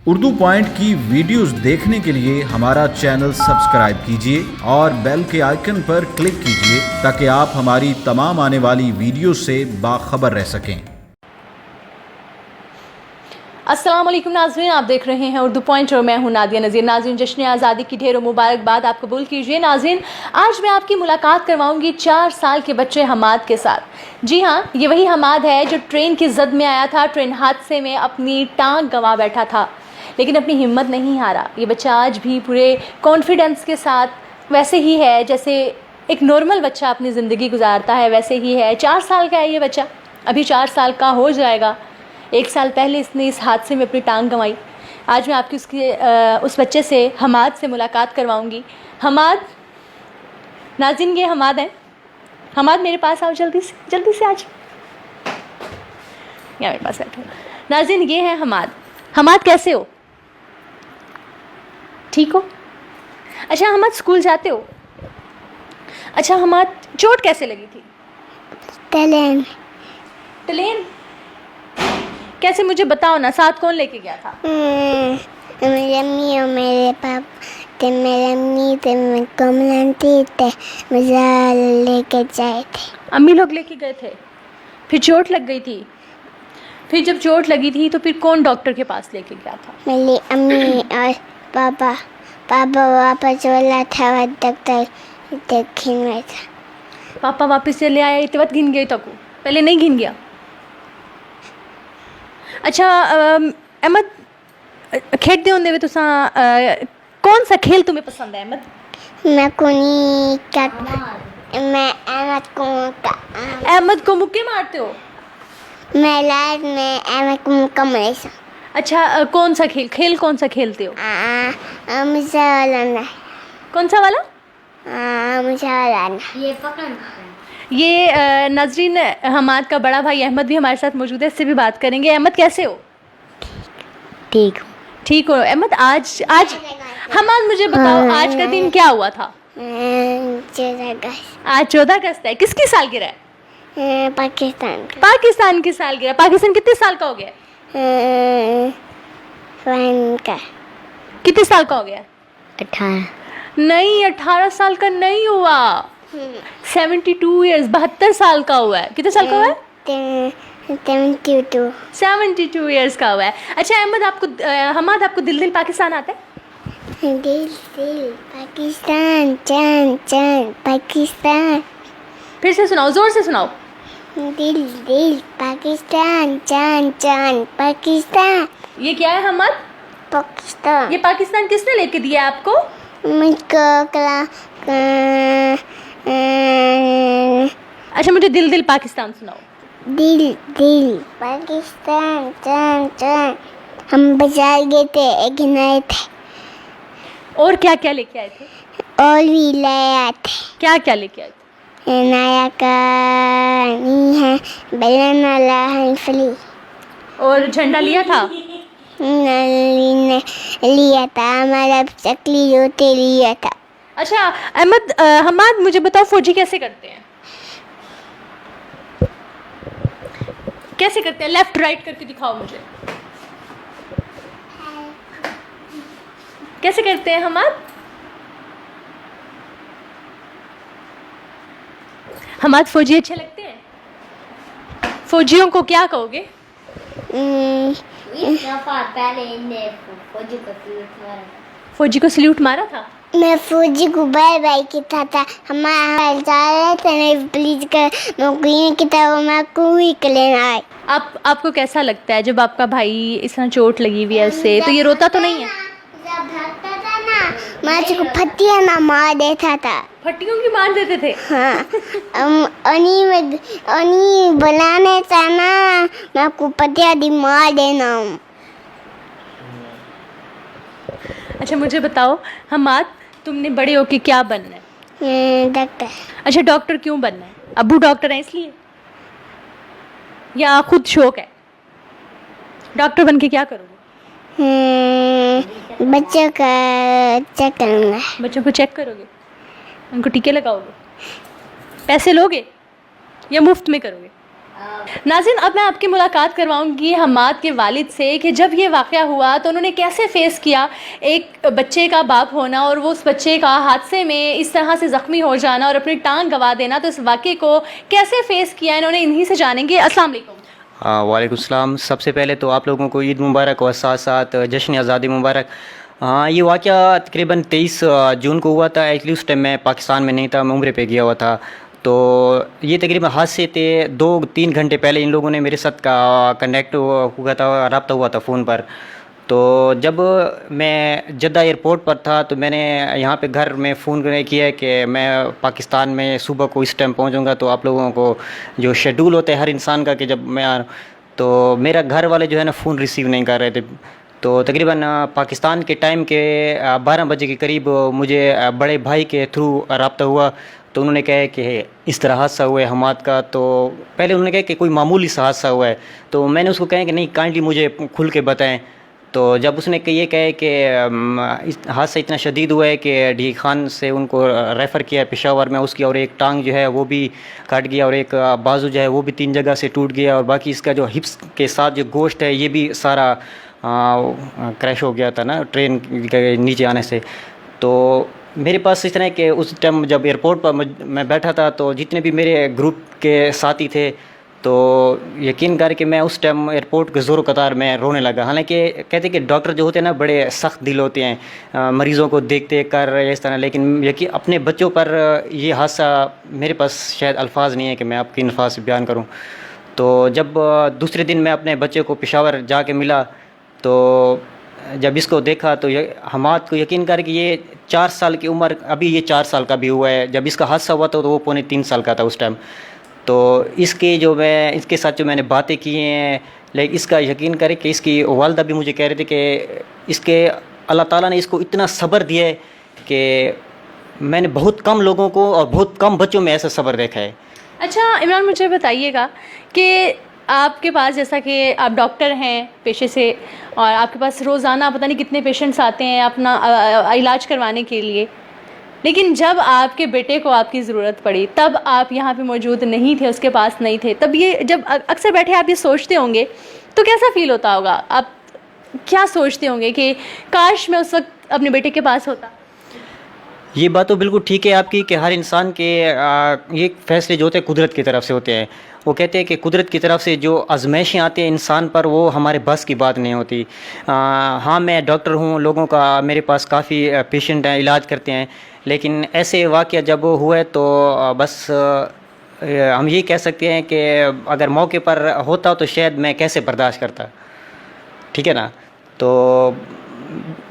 Urdu point की videos देखने के लिए हमारा चैनल सब्सक्राइब कीजिए और बेल के आइकन पर क्लिक कीजिए ताकि आप हमारी तमाम आने वाली वीडियो से बाखबर रह सकें। अस्सलाम वालेकुम नाज़रीन, आप देख रहे हैं उर्दू पॉइंट और मैं हूं नादिया नज़ीर। नाज़रीन, जश्न आज़ादी की ढेरों मुबारकबाद आप कबूल कीजिए। नाज़रीन, आज मैं आपकी मुलाकात करवाऊंगी 4 साल के बच्चे हमाद के साथ। जी हाँ, ये वही हमाद है जो ट्रेन की जद में आया था, ट्रेन हादसे में अपनी टांग गंवा बैठा था, लेकिन अपनी हिम्मत नहीं हारा। ये बच्चा आज भी पूरे कॉन्फिडेंस के साथ वैसे ही है जैसे एक नॉर्मल बच्चा अपनी ज़िंदगी गुजारता है, वैसे ही है। 4 साल का है ये बच्चा, अभी 4 साल का हो जाएगा। 1 साल पहले इसने इस हादसे में अपनी टांग गंवाई। आज मैं आपकी उस बच्चे से, हमाद से मुलाकात करवाऊंगी। हमाद, नाज़रीन ये हमाद है। हमाद मेरे पास आओ, जल्दी से आज या मेरे पास बैठो। नाज़रीन ये है हमाद। हमाद कैसे हो? ठीक हो? अच्छा हमाद, स्कूल जाते हो? अच्छा हमाद, चोट कैसे लगी थी? ट्रेन? कैसे, मुझे बताओ ना, साथ कौन लेके गया था? मेरी अम्मी और मेरे पापा थे। मेरी अम्मी थे, मैं कमलती थे, मुझे लेके जाए थे। अम्मी लोग लेके गए थे, फिर चोट लग गई थी। फिर जब चोट लगी थी तो फिर कौन डॉक्टर के पास लेके गया था? मेरी अम्मी और पापा वापस बोला था, वह डॉक्टर देखने में था। पापा वापस से ले आया, इतने वक्त गिन गए तक? पहले नहीं गिन गया? अच्छा अहमद, खेलते होंगे वे तुसा, कौन सा खेल तुम्हें पसंद है अहमद? मैं अहमद को मुक्के मारते हो? मैं लाइफ में अहमद को मुक्का मारा। अच्छा कौन सा खेल कौन सा खेलते हो? मुझे वाला ना। कौन सा वाला? मुझे वाला ना। ये पकड़। ये नाज़रीन, हमाद का बड़ा भाई अहमद भी हमारे साथ मौजूद है, इससे भी बात करेंगे। अहमद कैसे हो? ठीक हो अहमद? आज हमाद मुझे बताओ, आज का दिन क्या हुआ था? 14 अगस्त। आज 14 अगस्त है। किसकी सालगिरह है? पाकिस्तान की सालगिरह। पाकिस्तान कितने साल का हो गया? का कितने साल का हो गया? 18 नहीं, 18 साल का नहीं हुआ। 72 ईयर्स, 72 साल का हुआ है। कितने साल का हुआ है? 72 ईयर्स का हुआ है। अच्छा अहमद, हमाद आपको दिल दिल पाकिस्तान आता है? दिल पाकिस्तान, चांद चांद पाकिस्तान। फिर से सुनाओ, जोर से सुनाओ। दिल पाकिस्तान, चांद चांद पाकिस्तान। ये क्या है हमाद? पाकिस्तान। ये पाकिस्तान किसने लेके दिया आपको? मुझको अच्छा मुझे दिल दिल पाकिस्तान सुनाओ। दिल पाकिस्तान, चांद चांद। हम बाजार गए थे, एक नए थे। और क्या क्या लेके आए थे? और भी लाया थे। क्या क्या लेके आए थे? नया कहानी है, बेलन वाला है फली। और झंडा लिया था? ने लिया था, हमारा चकली रोटी लिया था। अच्छा अहमद, हमाद मुझे बताओ, फौजी कैसे करते हैं? कैसे करते हैं? लेफ्ट राइट करके दिखाओ मुझे। कैसे करते हैं हमाद? हमाद, फौजी अच्छे लगते हैं? फौजियों को क्या कहोगे? फौजी को सल्यूट मारा था? मैं फौजी को बाय बाय किया था। हमारा जा रहे थे, प्लीज कर नौकरी की तरह मैं कोई लेना है। आपको कैसा लगता है जब आपका भाई इस तरह चोट लगी हुई है उससे, तो ये रोता तो नहीं है? जब भागता था ना, मैं उसको फटिया ना मार देता था। फटियों की मार देते थे? हाँ। अनी बनाने था ना, मैं आपको पतिया दी मार देना हूँ। अच्छा मुझे बताओ हमाद, तुमने बड़े होके क्या बनना है? डॉक्टर। अच्छा डॉक्टर क्यों बनना है? अब्बू डॉक्टर है इसलिए, या खुद शौक है? डॉक्टर बन के क्या करोगे? बच्चों का चेक करूँगा। बच्चों को चेक करोगे? उनको टीके लगाओगे? पैसे लोगे या मुफ्त में करोगे? नाज़रीन, अब मैं आपकी मुलाकात करवाऊंगी हम्माद के वालिद से कि जब ये वाक़या हुआ तो उन्होंने कैसे फ़ेस किया एक बच्चे का बाप होना और वो उस बच्चे का हादसे में इस तरह से ज़ख्मी हो जाना और अपनी टांग गंवा देना। तो इस वाक़े को कैसे फ़ेस किया इन्होंने, इन्हीं से जानेंगे। अस्सलाम वालेकुम। वालेकुम सलाम। सबसे पहले तो आप लोगों को ईद मुबारक और साथ साथ जश्न आज़ादी मुबारक। हाँ, ये वाक़या तकरीबन 23 जून को हुआ था। एक्चुअली उस टाइम मैं पाकिस्तान में नहीं था, मैं उम्रे पे गया हुआ था। तो ये तकरीबन हादसे थे 2-3 घंटे पहले इन लोगों ने मेरे साथ कनेक्ट हुआ था, रब्ता हुआ था फ़ोन पर। तो जब मैं जद्दा एयरपोर्ट पर था तो मैंने यहाँ पे घर में फ़ोन किया है कि मैं पाकिस्तान में सुबह को इस टाइम पहुँचूँगा। तो आप लोगों को जो शेड्यूल होता है हर इंसान का कि जब मैं तो मेरा घर वाले जो है ना फ़ोन रिसीव नहीं कर रहे थे। तो तकरीबन पाकिस्तान के टाइम के 12 बजे के करीब मुझे बड़े भाई के थ्रू रब्ता हुआ। तो उन्होंने कहा कि इस तरह हादसा हुआ है हम्माद का। तो पहले उन्होंने कहा कि कोई मामूली सा हादसा हुआ है। तो मैंने उसको कहा कि नहीं, काइंडली मुझे खुल के बताएं। तो जब उसने ये कहा कि इस हादसा इतना शदीद हुआ है कि डी खान से उनको रेफ़र किया पेशावर में, उसकी और एक टांग जो है वो भी कट गया और एक बाजू जो है वो भी 3 जगह से टूट गया और बाकी इसका जो हिप्स के साथ जो गोश्त है ये भी सारा क्रैश हो गया था ना ट्रेन के नीचे आने से। तो मेरे पास इस तरह के उस टाइम जब एयरपोर्ट पर मैं बैठा था तो जितने भी मेरे ग्रुप के साथी थे तो यकीन करके मैं उस टाइम एयरपोर्ट के ज़ोर कतार में रोने लगा। हालांकि कहते कि डॉक्टर जो होते हैं ना बड़े सख्त दिल होते हैं, मरीज़ों को देखते कर इस तरह, लेकिन यकीन अपने बच्चों पर ये हादसा मेरे पास शायद अल्फाज नहीं है कि मैं आपकी अल्फाज से बयान करूं। तो जब दूसरे दिन मैं अपने बच्चे को पेशावर जाके मिला तो जब इसको देखा तो हम्माद को यकीन कर कि ये 4 साल की उम्र, अभी ये 4 साल का भी हुआ है। जब इसका हादसा हुआ तो वो पौने 3 साल का था उस टाइम। तो इसके साथ जो मैंने बातें की हैं, लेकिन इसका यकीन करें कि इसकी वालदा भी मुझे कह रहे थे कि इसके अल्लाह ताला ने इसको इतना सब्र दिया है कि मैंने बहुत कम लोगों को और बहुत कम बच्चों में ऐसा सब्र देखा है। अच्छा इमरान, मुझे बताइएगा कि आपके पास, जैसा कि आप डॉक्टर हैं पेशे से और आपके पास रोज़ाना पता नहीं कितने पेशेंट्स आते हैं अपना इलाज करवाने के लिए, लेकिन जब आपके बेटे को आपकी ज़रूरत पड़ी तब आप यहाँ पे मौजूद नहीं थे, उसके पास नहीं थे। तब ये जब अक्सर बैठे आप ये सोचते होंगे तो कैसा फ़ील होता होगा? आप क्या सोचते होंगे कि काश मैं उस वक्त अपने बेटे के पास होता? ये बात तो बिल्कुल ठीक है आपकी कि हर इंसान के ये फ़ैसले जो होते हैं कुदरत की तरफ से होते हैं। वो कहते हैं कि कुदरत की तरफ से जो आजमाइशें आती हैं इंसान पर वो हमारे बस की बात नहीं होती। हाँ, मैं डॉक्टर हूँ, लोगों का मेरे पास काफ़ी पेशेंट हैं, इलाज करते हैं, लेकिन ऐसे वाक़या जब हुए तो बस हम ये कह सकते हैं कि अगर मौके पर होता तो शायद मैं कैसे बर्दाश्त करता, ठीक है ना। तो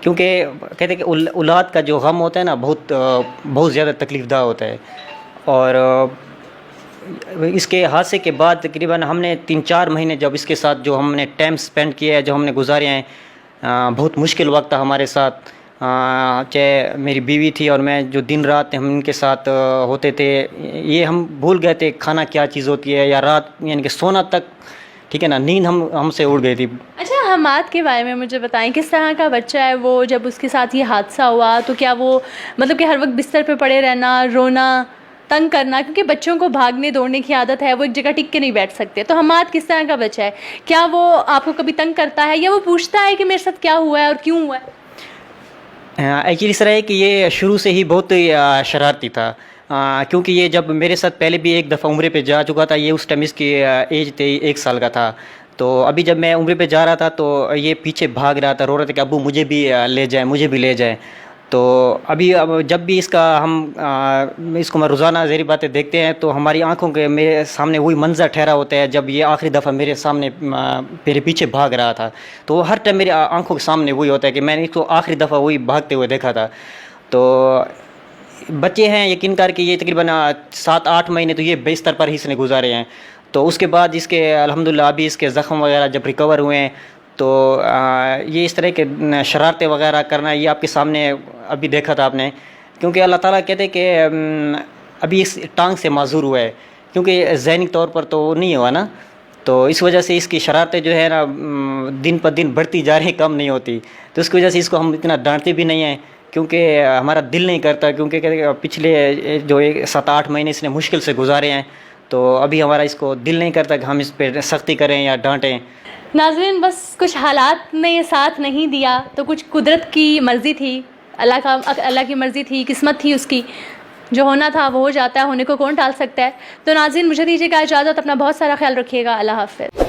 क्योंकि कहते हैं कि औलाद का जो गम होता है ना बहुत ज़्यादा तकलीफ़दा होता है। और इसके हादसे के बाद तकरीबन हमने 3-4 महीने जब इसके साथ जो हमने टाइम स्पेंड किया है, जो हमने गुजारे हैं, बहुत मुश्किल वक्त था हमारे साथ। चाहे मेरी बीवी थी और मैं, जो दिन रात हम इनके साथ होते थे, ये हम भूल गए थे खाना क्या चीज़ होती है या रात यानी कि सोना तक, ठीक है ना, नींद हमसे उड़ गई थी। अच्छा, हम्माद के बारे में मुझे बताएं, किस तरह का बच्चा है वो? जब उसके साथ ये हादसा हुआ तो क्या वो मतलब कि हर वक्त बिस्तर पे पड़े रहना, रोना, तंग करना, क्योंकि बच्चों को भागने दौड़ने की आदत है, वो एक जगह टिक के नहीं बैठ सकते। तो हम्माद किस तरह का बच्चा है? क्या वो आपको कभी तंग करता है या वो पूछता है कि मेरे साथ क्या हुआ है और क्यों हुआ है? एक्चुअली इस तरह है कि ये शुरू से ही बहुत शरारती था। क्योंकि ये जब मेरे साथ पहले भी एक दफ़ा उम्रे पे जा चुका था, ये उस टाइम इसकी एज थी 1 साल का था। तो अभी जब मैं उम्रे पे जा रहा था तो ये पीछे भाग रहा था, रो रहा था कि अब्बू मुझे भी ले जाए, मुझे भी ले जाए। तो अभी अब जब भी इसको मैं रोज़ाना ज़ेरी बातें देखते हैं तो हमारी आंखों के मेरे सामने वही मंज़र ठहरा होता है जब ये आखिरी दफ़ा मेरे सामने मेरे पीछे भाग रहा था। तो हर टाइम मेरी आंखों के सामने वही होता है कि मैंने इसको आखिरी दफ़ा वही भागते हुए देखा था। तो बच्चे हैं, यकीन करके ये तकरीबन 7-8 महीने तो ये बिस्तर पर ही इसने गुजारे हैं। तो उसके बाद इसके अल्हम्दुलिल्लाह अभी इसके ज़ख्म वगैरह जब रिकवर हुए हैं तो ये इस तरह के शरारतें वगैरह करना ये आपके सामने अभी देखा था आपने। क्योंकि अल्लाह ताला कहते हैं कि अभी इस टांग से माजूर हुआ है, क्योंकि ज़हनी तौर पर तो नहीं हुआ ना, तो इस वजह से इसकी शरारतें जो है ना दिन पर दिन बढ़ती जा रही, कम नहीं होती। तो उसकी वजह से इसको हम इतना डांटते भी नहीं हैं, क्योंकि हमारा दिल नहीं करता, क्योंकि पिछले जो 7-8 महीने इसने मुश्किल से गुजारे हैं। तो अभी हमारा इसको दिल नहीं करता कि हम इस पर सख्ती करें या डांटें। नाज़रीन, बस कुछ हालात ने ये साथ नहीं दिया तो कुछ कुदरत की मर्ज़ी थी, अल्लाह की मर्ज़ी थी, किस्मत थी उसकी। जो होना था वो हो जाता है, होने को कौन टाल सकता है। तो नाज़रीन, मुझे दीजिएगा इजाज़त, अपना बहुत सारा ख्याल रखिएगा। अल्लाह हाफ़िज़।